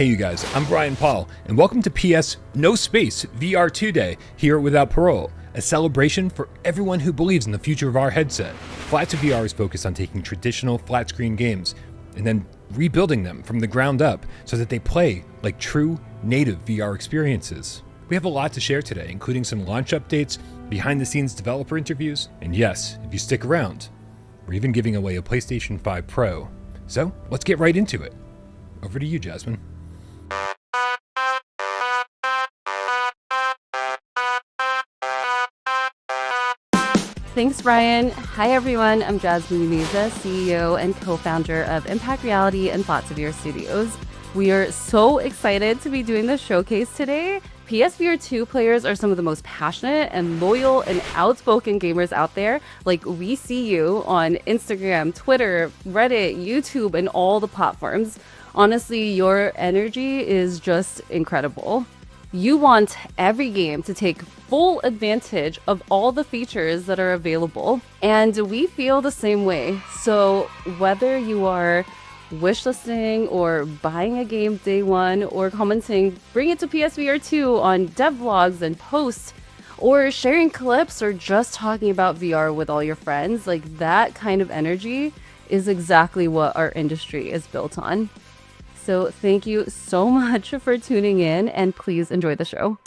Hey you guys, I'm Brian Paul, and welcome to PS No Space VR2 Day here without Parole, a celebration for everyone who believes in the future of our headset. Flat2 VR is focused on taking traditional flat-screen games and then rebuilding them from the ground up so that they play like true native VR experiences. We have a lot to share today, including some launch updates, behind-the-scenes developer interviews, and yes, if you stick around, we're even giving away a PlayStation 5 Pro. So, let's get right into it. Over to you, Jasmine. Thanks, Brian. Hi, everyone. I'm Jasmine Muniza, CEO and co-founder of Impact Reality and Flat2 Studios. We are so excited to be doing this showcase today. PSVR2 players are some of the most passionate and loyal and outspoken gamers out there. Like, we see you on Instagram, Twitter, Reddit, YouTube, and all the platforms. Honestly, your energy is just incredible. You want every game to take full advantage of all the features that are available, and we feel the same way. So whether you are wishlisting or buying a game day one or commenting, bring it to PSVR 2 on devlogs and posts, or sharing clips or just talking about VR with all your friends, like that kind of energy is exactly what our industry is built on. So thank you so much for tuning in, and please enjoy the show.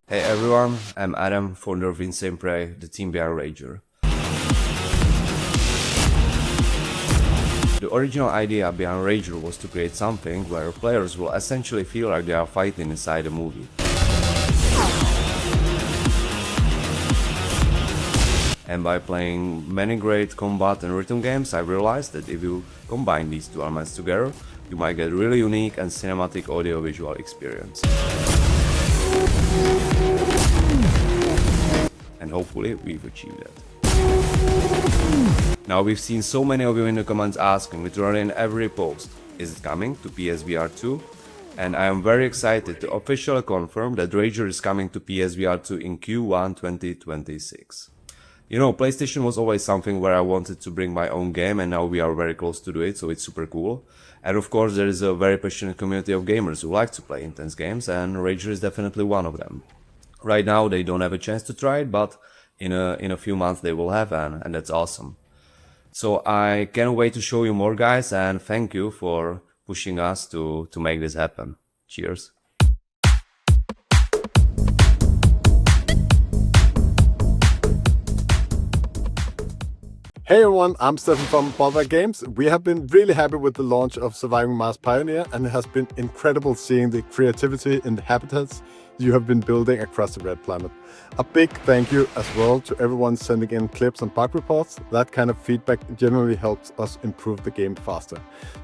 Hey everyone, I'm Adam, founder of Insane Prey, the Team VR Rager. The original idea behind Rager was to create something where players will essentially feel like they are fighting inside a movie. And by playing many great combat and rhythm games, I realized that if you combine these two elements together, you might get a really unique and cinematic audio-visual experience. And hopefully we've achieved that. Now we've seen so many of you in the comments asking literally in every post, is it coming to PSVR 2? And I am very excited to officially confirm that Rager is coming to PSVR 2 in Q1 2026. You know, PlayStation was always something where I wanted to bring my own game, and now we are very close to do it, so it's super cool. And of course there is a very passionate community of gamers who like to play intense games, and Rager is definitely one of them. Right now they don't have a chance to try it, but in a few months they will have, and that's awesome. So I can't wait to show you more, guys, and thank you for pushing us to make this happen. Cheers. Hey everyone, I'm Stefan from Hoverbike Games. We have been really happy with the launch of Surviving Mars Pioneer, and it has been incredible seeing the creativity in the habitats you have been building across the Red Planet. A big thank you as well to everyone sending in clips and bug reports. That kind of feedback generally helps us improve the game faster.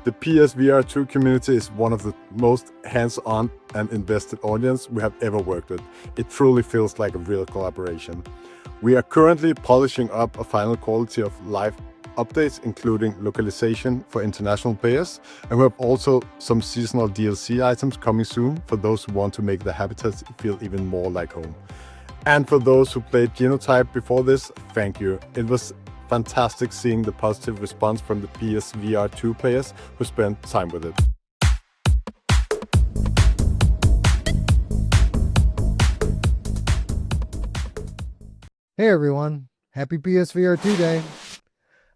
The PSVR2 community is one of the most hands-on and invested audience we have ever worked with. It truly feels like a real collaboration. We are currently polishing up a final quality of live updates, including localization for international players, and we have also some seasonal DLC items coming soon for those who want to make the habitats feel even more like home. And for those who played Genotype before this, thank you. It was fantastic seeing the positive response from the PSVR2 players who spent time with it. Hey everyone, happy PSVR2 Day.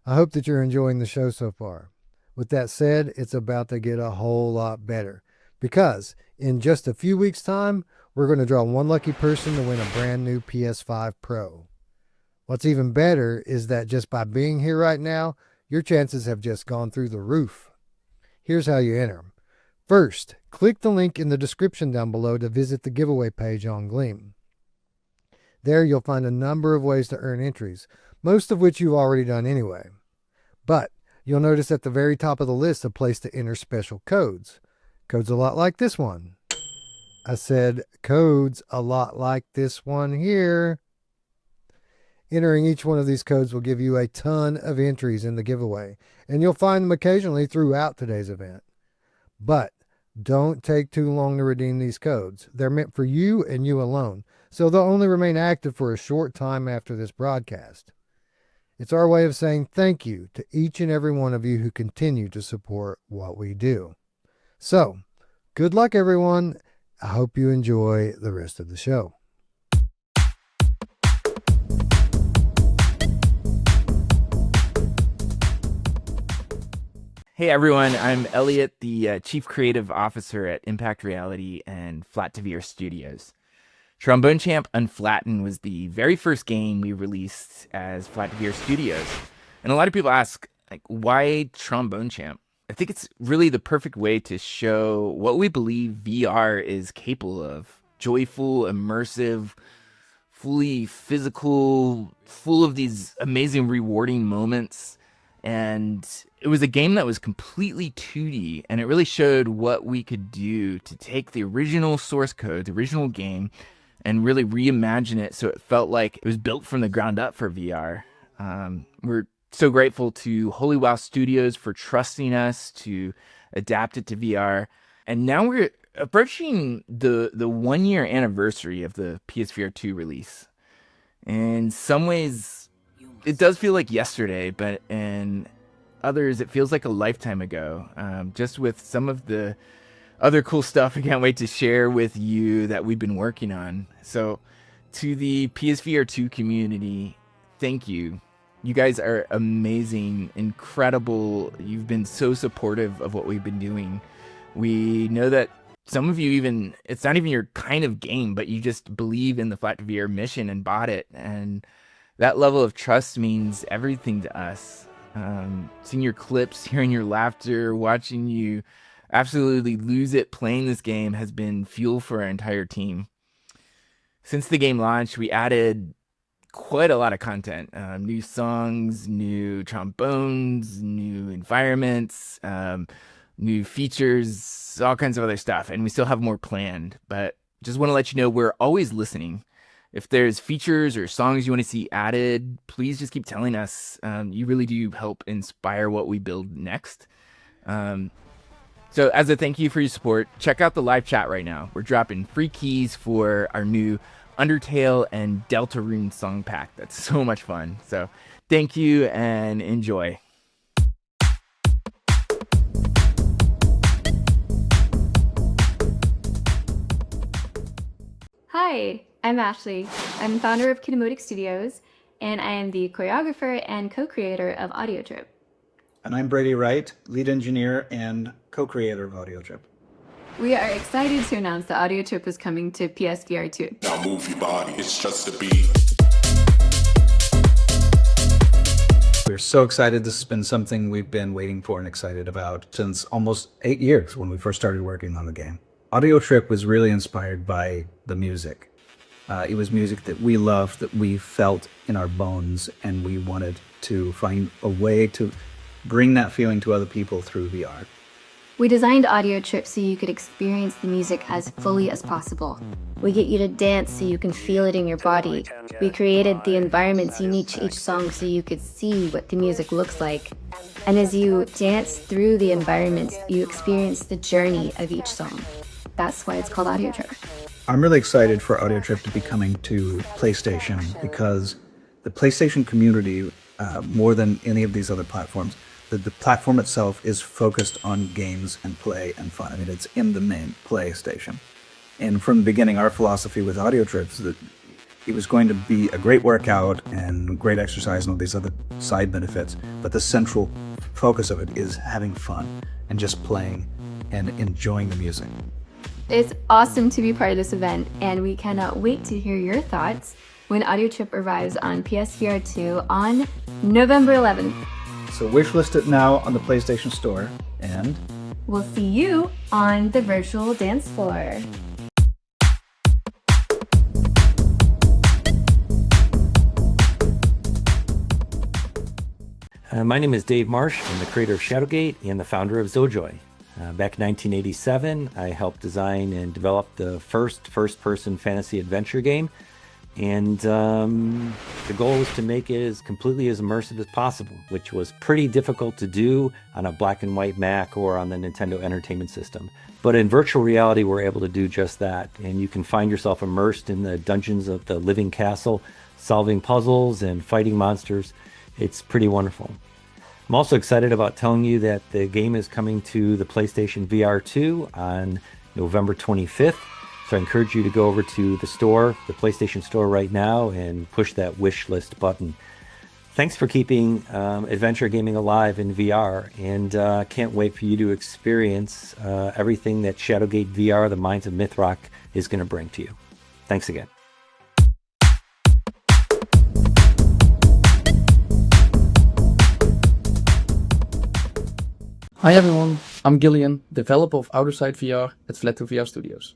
I hope that you're enjoying the show so far. With that said, it's about to get a whole lot better because in just a few weeks' time, we're going to draw one lucky person to win a brand new PS5 Pro. What's even better is that just by being here right now, your chances have just gone through the roof. Here's how you enter. First, click the link in the description down below to visit the giveaway page on Gleam. There you'll find a number of ways to earn entries, most of which you've already done anyway. But you'll notice at the very top of the list a place to enter special codes. Codes a lot like this one. I said codes a lot like this one here. Entering each one of these codes will give you a ton of entries in the giveaway, and you'll find them occasionally throughout today's event. But don't take too long to redeem these codes. They're meant for you and you alone, so they'll only remain active for a short time after this broadcast. It's our way of saying thank you to each and every one of you who continue to support what we do. So, good luck, everyone. I hope you enjoy the rest of the show. Hey everyone, I'm Elliot, the Chief Creative Officer at Impact Reality and Flat to VR Studios. Trombone Champ Unflattened was the very first game we released as Flat to VR Studios. And a lot of people ask, like, why Trombone Champ? I think it's really the perfect way to show what we believe VR is capable of. Joyful, immersive, fully physical, full of these amazing, rewarding moments. And it was a game that was completely 2D, and it really showed what we could do to take the original source code, the original game, and really reimagine it so it felt like it was built from the ground up for VR. We're so grateful to Holy Wow Studios for trusting us to adapt it to VR. And now we're approaching the 1 year anniversary of the PSVR 2 release. In some ways, it does feel like yesterday, but in others, it feels like a lifetime ago. Just with some of the other cool stuff I can't wait to share with you that we've been working on. So to the PSVR 2 community, thank you. You guys are amazing, incredible. You've been so supportive of what we've been doing. We know that some of you even, it's not even your kind of game, but you just believe in the Flat to VR mission and bought it. And that level of trust means everything to us. Seeing your clips, hearing your laughter, watching you absolutely lose it playing this game has been fuel for our entire team. Since the game launched, we added quite a lot of content. New songs, new trombones, new environments, new features, all kinds of other stuff. And we still have more planned, but just want to let you know we're always listening. If there's features or songs you want to see added, please just keep telling us. You really do help inspire what we build next. So as a thank you for your support, check out the live chat right now. We're dropping free keys for our new Undertale and Deltarune song pack. That's so much fun. So thank you and enjoy. Hi, I'm Ashley. I'm founder of Kinemotic Studios, and I am the choreographer and co-creator of Audio Trip. And I'm Brady Wright, lead engineer and co-creator of Audio Trip. We are excited to announce that Audio Trip is coming to PSVR 2. Now move your body, it's just a beat. We're so excited. This has been something we've been waiting for and excited about since almost 8 years when we first started working on the game. Audio Trip was really inspired by the music. It was music that we loved, that we felt in our bones, and we wanted to find a way to bring that feeling to other people through VR. We designed Audio Trip so you could experience the music as fully as possible. We get you to dance so you can feel it in your body. We created the environments unique to each song so you could see what the music looks like. And as you dance through the environments, you experience the journey of each song. That's why it's called Audio Trip. I'm really excited for Audio Trip to be coming to PlayStation because the PlayStation community, more than any of these other platforms, the platform itself is focused on games and play and fun. I mean, it's in the main PlayStation. And from the beginning, our philosophy with Audio Trips that it was going to be a great workout and great exercise and all these other side benefits, but the central focus of it is having fun and just playing and enjoying the music. It's awesome to be part of this event, and we cannot wait to hear your thoughts when Audio Trip arrives on PSVR 2 on November 11th. So wishlist it now on the PlayStation Store, and we'll see you on the virtual dance floor. My name is Dave Marsh. I'm the creator of Shadowgate and the founder of Zojoy. Back in 1987, I helped design and develop the first-person fantasy adventure game. And the goal was to make it as completely as immersive as possible, which was pretty difficult to do on a black and white Mac or on the Nintendo Entertainment System. But in virtual reality, we're able to do just that. And you can find yourself immersed in the dungeons of the living castle, solving puzzles and fighting monsters. It's pretty wonderful. I'm also excited about telling you that the game is coming to the PlayStation VR2 on November 25th. So I encourage you to go over to the store, the PlayStation Store right now, and push that wish list button. Thanks for keeping adventure gaming alive in VR, and can't wait for you to experience everything that Shadowgate VR, the Minds of Mythrock, is going to bring to you. Thanks again. Hi everyone, I'm Gillian, developer of Outerside VR at Flat2 VR Studios.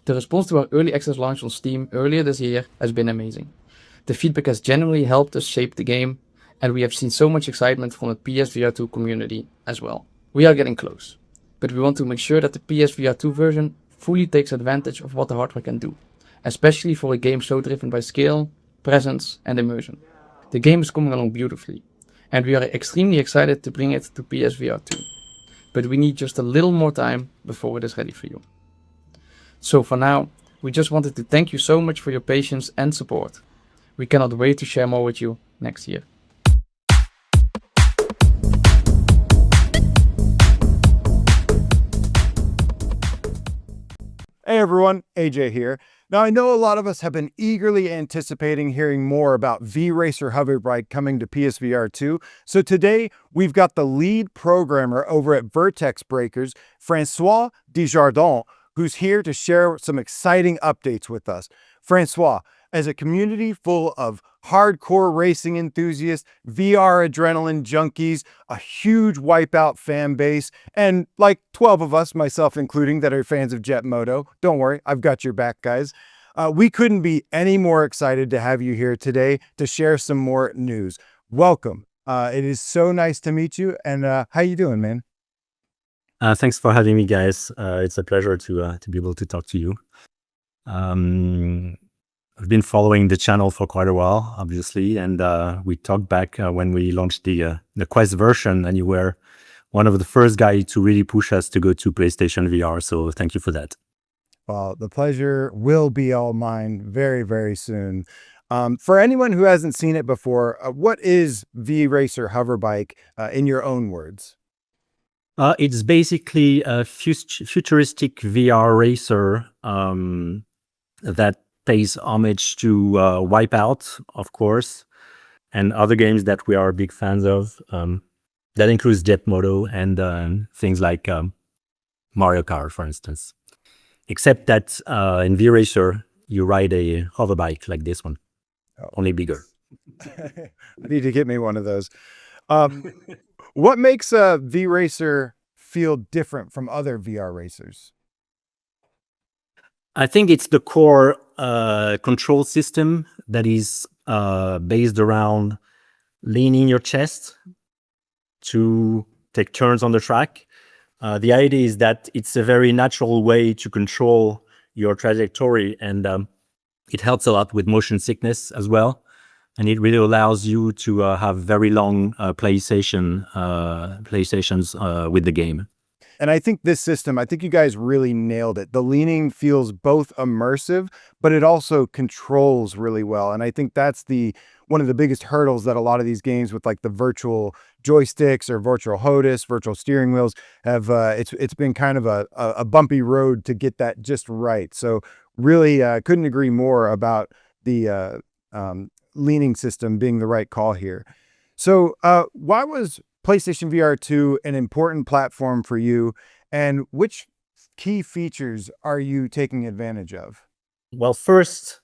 The response to our early access launch on Steam earlier this year has been amazing. The feedback has generally helped us shape the game, and we have seen so much excitement from the PSVR2 community as well. We are getting close, but we want to make sure that the PSVR2 version fully takes advantage of what the hardware can do, especially for a game so driven by scale, presence and immersion. The game is coming along beautifully, and we are extremely excited to bring it to PSVR2. But we need just a little more time before it is ready for you. So for now, we just wanted to thank you so much for your patience and support. We cannot wait to share more with you next year. Hey everyone, AJ here. Now I know a lot of us have been eagerly anticipating hearing more about V-Racer Hoverbike coming to PSVR 2. So today we've got the lead programmer over at Vertex Breakers, Francois Desjardins, who's here to share some exciting updates with us. Francois, as a community full of hardcore racing enthusiasts, VR adrenaline junkies, a huge Wipeout fan base, and like 12 of us, myself including, that are fans of Jet Moto, don't worry, I've got your back, guys. We couldn't be any more excited to have you here today to share some more news. Welcome. It is so nice to meet you, and how you doing, man? Thanks for having me, guys. It's a pleasure to be able to talk to you. I've been following the channel for quite a while, obviously, and we talked back when we launched the Quest version, and you were one of the first guys to really push us to go to PlayStation VR, so thank you for that. Well, the pleasure will be all mine very, very soon. For anyone who hasn't seen it before, what is V-Racer Hoverbike in your own words? It's basically a futuristic VR racer that pays homage to Wipeout, of course, and other games that we are big fans of. That includes Jet Moto and things like Mario Kart, for instance. Except that in V-Racer, you ride a hoverbike like this one, only bigger. I need to get me one of those. What makes a V-Racer feel different from other VR racers? I think it's the core control system that is based around leaning your chest to take turns on the track. The idea is that it's a very natural way to control your trajectory, and it helps a lot with motion sickness as well. And it really allows you to have very long play sessions with the game. And I think this system, I think you guys really nailed it. The leaning feels both immersive, but it also controls really well. And I think that's one of the biggest hurdles that a lot of these games with like the virtual joysticks or virtual HOTAS, virtual steering wheels have, it's been kind of a bumpy road to get that just right. So really couldn't agree more about the leaning system being the right call here. So why was PlayStation VR 2 an important platform for you, and which key features are you taking advantage of? Well, first,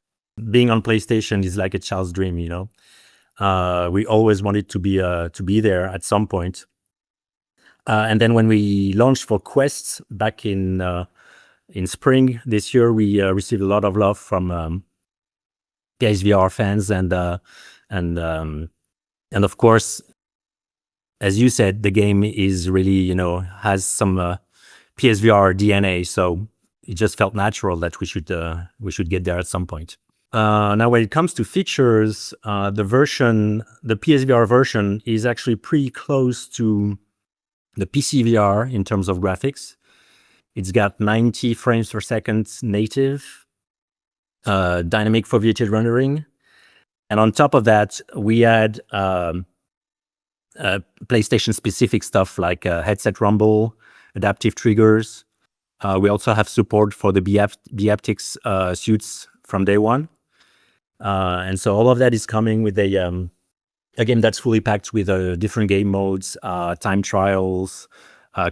being on PlayStation is like a child's dream, you know. We always wanted to be there at some point. And then when we launched for Quest back in spring this year, we received a lot of love from PSVR fans, and of course, as you said, the game is really, you know, has some PSVR DNA, so it just felt natural that we should get there at some point. Now, when it comes to features, the PSVR version is actually pretty close to the PCVR in terms of graphics. It's got 90 frames per second native, dynamic foveated rendering, and on top of that, we add PlayStation specific stuff like headset rumble, adaptive triggers. We also have support for the bhaptics suits from day one. And so all of that is coming with a game that's fully packed with different game modes, time trials,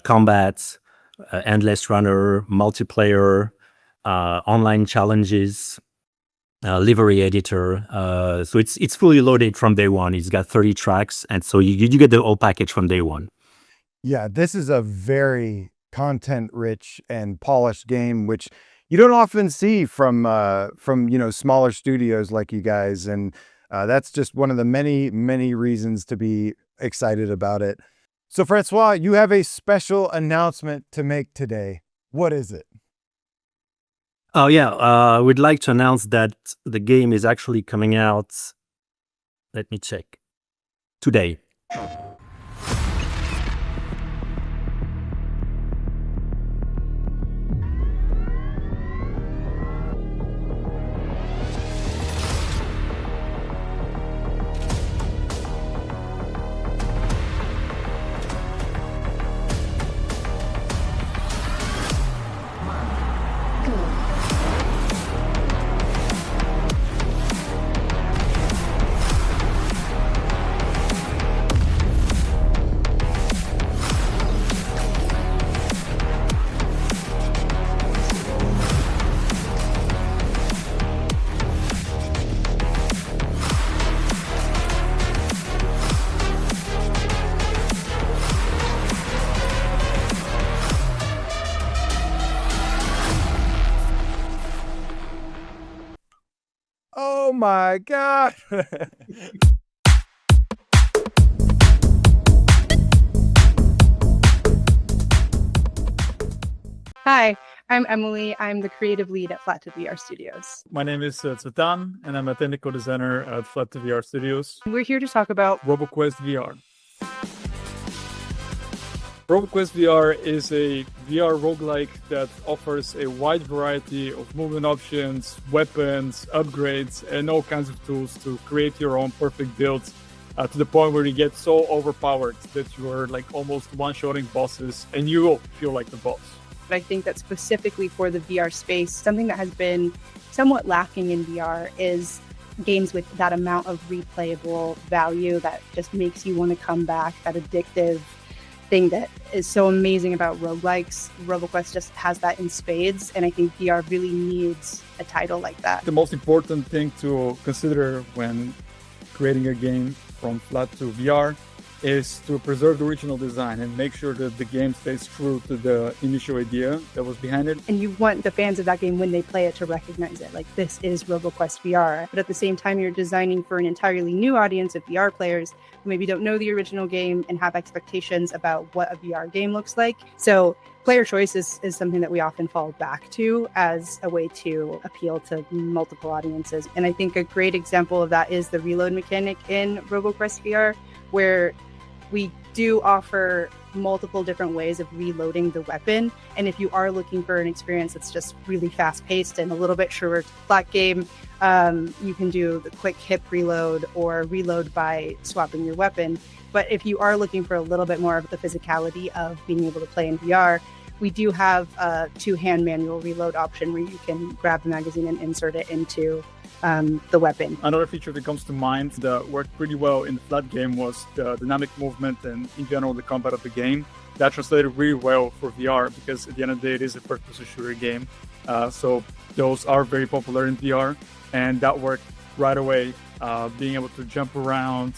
combat, endless runner, multiplayer, online challenges, livery editor. So it's fully loaded from day one. It's got 30 tracks, and so you get the whole package from day one. Yeah, this is a very content-rich and polished game, which you don't often see from smaller studios like you guys, and that's just one of the many reasons to be excited about it. So, Francois, you have a special announcement to make today. What is it? Oh yeah, we'd like to announce that the game is actually coming out. Let me check. Today. Oh my God. Hi, I'm Emily. I'm the creative lead at Flat2 VR Studios. My name is Tsvetan, and I'm a technical designer at Flat2 VR Studios. We're here to talk about Roboquest VR. Roboquest VR is a VR roguelike that offers a wide variety of movement options, weapons, upgrades, and all kinds of tools to create your own perfect builds to the point where you get so overpowered that you're like almost one-shotting bosses and you will feel like the boss. I think that specifically for the VR space, something that has been somewhat lacking in VR is games with that amount of replayable value that just makes you want to come back, that addictive thing that is so amazing about roguelikes. Roboquest just has that in spades, and I think VR really needs a title like that. The most important thing to consider when creating a game from Flat2 VR is to preserve the original design and make sure that the game stays true to the initial idea that was behind it. And you want the fans of that game, when they play it, to recognize it. Like, this is Roboquest VR. But at the same time, you're designing for an entirely new audience of VR players who maybe don't know the original game and have expectations about what a VR game looks like. So player choice is something that we often fall back to as a way to appeal to multiple audiences. And I think a great example of that is the reload mechanic in Roboquest VR, where we do offer multiple different ways of reloading the weapon. And if you are looking for an experience that's just really fast-paced and a little bit shorter to flat game, you can do the quick hip reload or reload by swapping your weapon. But if you are looking for a little bit more of the physicality of being able to play in VR, we do have a two-hand manual reload option where you can grab the magazine and insert it into the weapon. Another feature that comes to mind that worked pretty well in the flat game was the dynamic movement and in general the combat of the game. That translated really well for VR because at the end of the day it is a first-person shooter game. So those are very popular in VR, and that worked right away. Being able to jump around,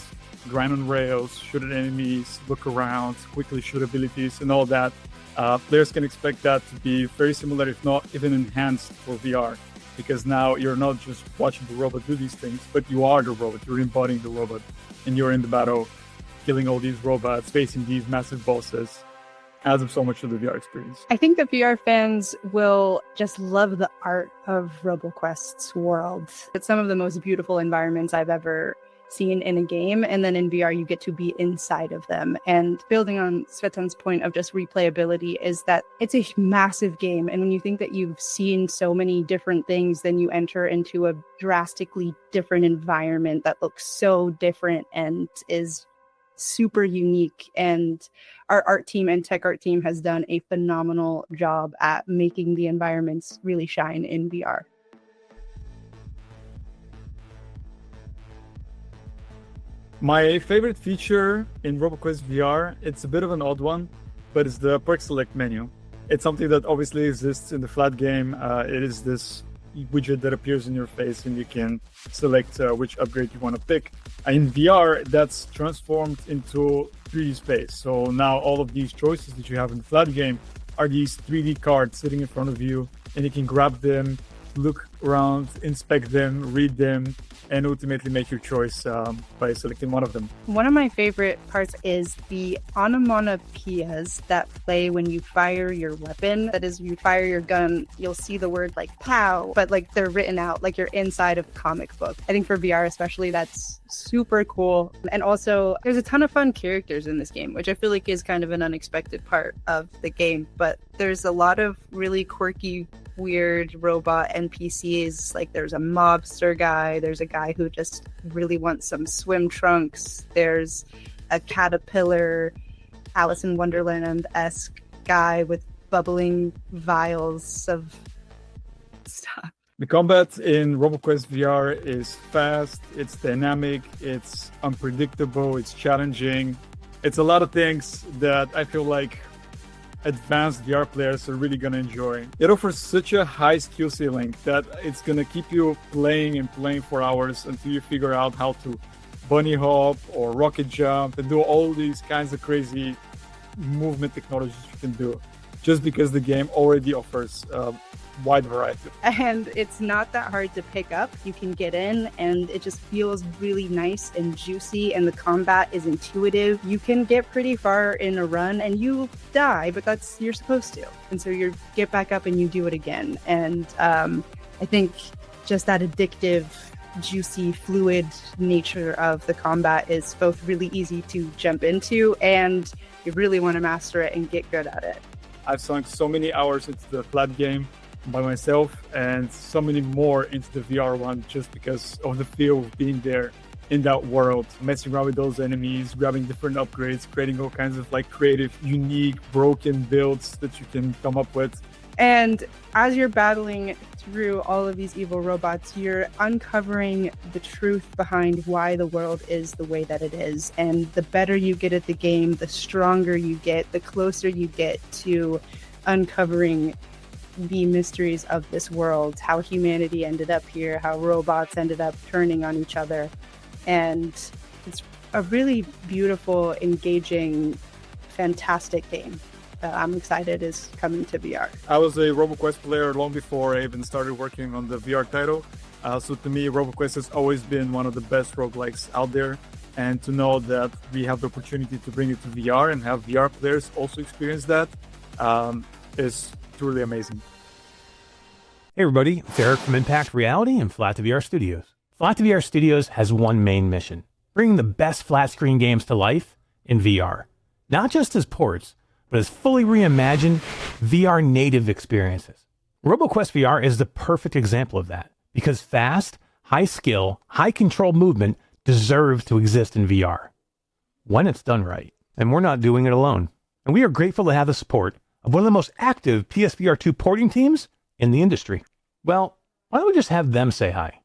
grind on rails, shoot at enemies, look around, quickly shoot abilities and all that. Players can expect that to be very similar, if not even enhanced for VR. Because now you're not just watching the robot do these things, but you are the robot, you're embodying the robot, and you're in the battle, killing all these robots, facing these massive bosses. Adds up so much to the VR experience. I think that VR fans will just love the art of Roboquest's world. It's some of the most beautiful environments I've ever seen in a game, and then in VR you get to be inside of them. And building on Svetan's point of just replayability is that it's a massive game, and when you think that you've seen so many different things, then you enter into a drastically different environment that looks so different and is super unique. And our art team and tech art team has done a phenomenal job at making the environments really shine in VR. My favorite feature in Roboquest VR, it's a bit of an odd one, but it's the perk select menu. It's something that obviously exists in the flat game. It is this widget that appears in your face and you can select which upgrade you want to pick. In VR, that's transformed into 3D space. So now all of these choices that you have in the flat game are these 3D cards sitting in front of you, and you can grab them, look around, inspect them, read them, and ultimately make your choice by selecting one of them. One of my favorite parts is the onomatopoeias that play when you fire your weapon. That is, you fire your gun, you'll see the word like pow, but like they're written out like you're inside of a comic book. I think for VR especially, that's super cool. And also, there's a ton of fun characters in this game, which I feel like is kind of an unexpected part of the game. But there's a lot of really quirky, weird robot NPCs. Like there's a mobster guy, there's a guy who just really wants some swim trunks, there's a caterpillar Alice in Wonderland-esque guy with bubbling vials of stuff. The combat in Roboquest VR is fast, it's dynamic, it's unpredictable, it's challenging. It's a lot of things that I feel like advanced VR players are really going to enjoy. It offers such a high skill ceiling that it's going to keep you playing and playing for hours until you figure out how to bunny hop or rocket jump and do all these kinds of crazy movement technologies you can do, just because the game already offers a wide variety. And it's not that hard to pick up. You can get in and it just feels really nice and juicy, and the combat is intuitive. You can get pretty far in a run and you die, but you're supposed to. And so you get back up and you do it again. And I think just that addictive, juicy, fluid nature of the combat is both really easy to jump into, and you really want to master it and get good at it. I've sunk so many hours into the flat game by myself and so many more into the VR one just because of the feel of being there in that world, messing around with those enemies, grabbing different upgrades, creating all kinds of like creative, unique, broken builds that you can come up with. And as you're battling through all of these evil robots, you're uncovering the truth behind why the world is the way that it is. And the better you get at the game, the stronger you get, the closer you get to uncovering the mysteries of this world, how humanity ended up here, how robots ended up turning on each other. And it's a really beautiful, engaging, fantastic game. I'm excited is coming to VR. I was a Roboquest player long before I even started working on the VR title. So to me, Roboquest has always been one of the best roguelikes out there. And to know that we have the opportunity to bring it to VR and have VR players also experience that is truly amazing. Hey everybody, it's Eric from Impact Reality and Flat to VR Studios. Flat to VR Studios has one main mission: bringing the best flat screen games to life in VR. Not just as ports, but as fully reimagined VR native experiences. Roboquest VR is the perfect example of that, because fast, high skill, high control movement deserves to exist in VR when it's done right. And we're not doing it alone. And we are grateful to have the support of one of the most active PSVR2 porting teams in the industry. Well, why don't we just have them say hi?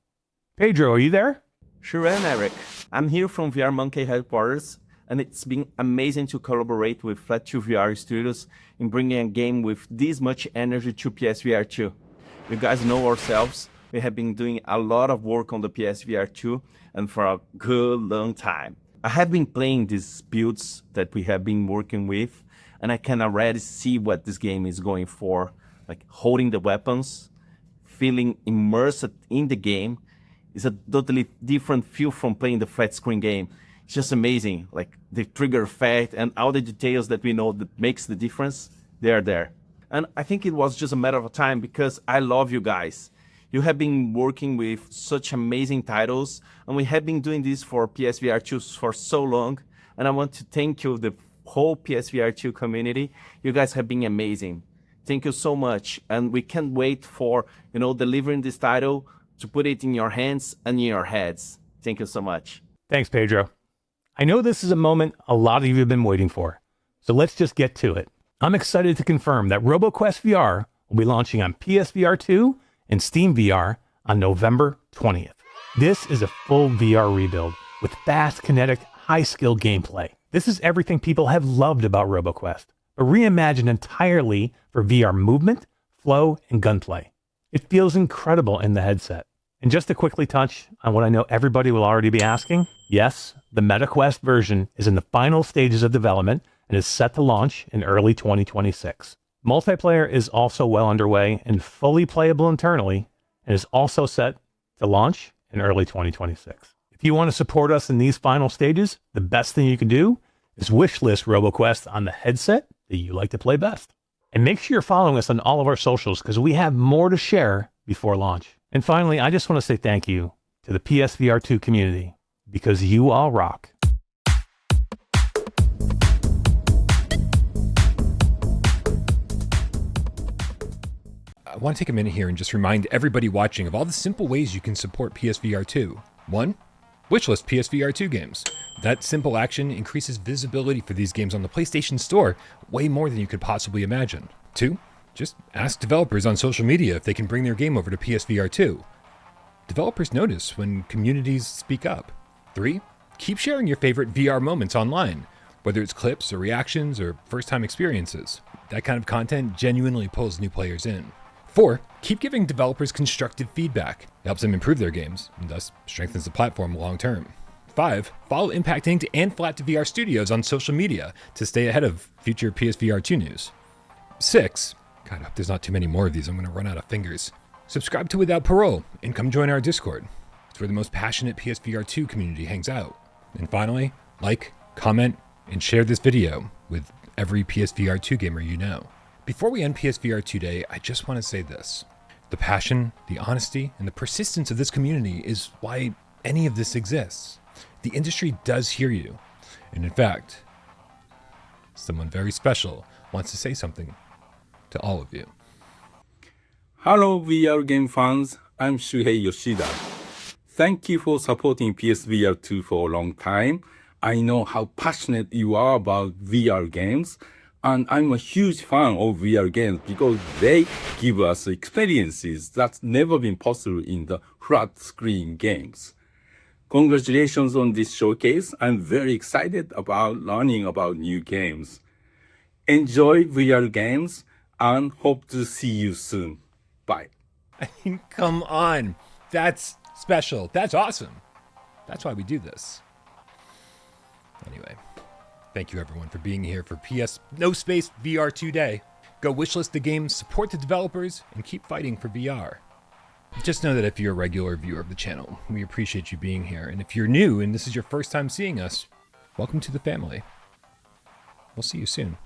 Pedro, are you there? Sure am, Eric. I'm here from VR Monkey headquarters, and it's been amazing to collaborate with Flat2 VR Studios in bringing a game with this much energy to PSVR 2. You guys know ourselves, we have been doing a lot of work on the PSVR 2 and for a good long time. I have been playing these builds that we have been working with, and I can already see what this game is going for. Like holding the weapons, feeling immersed in the game is a totally different feel from playing the flat screen game. It's just amazing. Like the trigger effect and all the details that we know that makes the difference, they are there. And I think it was just a matter of time because I love you guys. You have been working with such amazing titles, and we have been doing this for PSVR 2 for so long. And I want to thank you, the whole PSVR 2 community. You guys have been amazing. Thank you so much. And we can't wait for, delivering this title to put it in your hands and in your heads. Thank you so much. Thanks, Pedro. I know this is a moment a lot of you have been waiting for, so let's just get to it. I'm excited to confirm that Roboquest VR will be launching on PSVR 2 and Steam VR on November 20th. This is a full VR rebuild with fast, kinetic, high-skill gameplay. This is everything people have loved about Roboquest, but reimagined entirely for VR movement, flow, and gunplay. It feels incredible in the headset. And just to quickly touch on what I know everybody will already be asking, yes, the MetaQuest version is in the final stages of development and is set to launch in early 2026. Multiplayer is also well underway and fully playable internally, and is also set to launch in early 2026. If you want to support us in these final stages, the best thing you can do is wishlist Roboquest on the headset that you like to play best. And make sure you're following us on all of our socials because we have more to share before launch. And finally, I just want to say thank you to the PSVR 2 community because you all rock. I want to take a minute here and just remind everybody watching of all the simple ways you can support PSVR 2. 1. Wishlist PSVR 2 games. That simple action increases visibility for these games on the PlayStation Store way more than you could possibly imagine. 2. Just ask developers on social media if they can bring their game over to PSVR 2. Developers notice when communities speak up. 3. Keep sharing your favorite VR moments online, whether it's clips or reactions or first-time experiences. That kind of content genuinely pulls new players in. 4. Keep giving developers constructive feedback. It helps them improve their games, and thus strengthens the platform long term. 5. Follow Impact Inc. and Flat2VR Studios on social media to stay ahead of future PSVR 2 news. 6. God, I hope there's not too many more of these. I'm going to run out of fingers. Subscribe to Without Parole and come join our Discord. It's where the most passionate PSVR 2 community hangs out. And finally, like, comment, and share this video with every PSVR 2 gamer you know. Before we end PSVR 2 Day, I just want to say this. The passion, the honesty, and the persistence of this community is why any of this exists. The industry does hear you. And in fact, someone very special wants to say something to all of you. Hello VR game fans, I'm Shuhei Yoshida. Thank you for supporting PSVR 2 for a long time. I know how passionate you are about VR games, and I'm a huge fan of VR games because they give us experiences that's never been possible in the flat screen games. Congratulations on this showcase. I'm very excited about learning about new games. Enjoy VR games and hope to see you soon. Bye. I mean, come on. That's special. That's awesome. That's why we do this. Anyway, thank you everyone for being here for No Space VR 2 Day. Go wishlist the games, support the developers, and keep fighting for VR. Just know that if you're a regular viewer of the channel, we appreciate you being here. And if you're new and this is your first time seeing us, welcome to the family. We'll see you soon.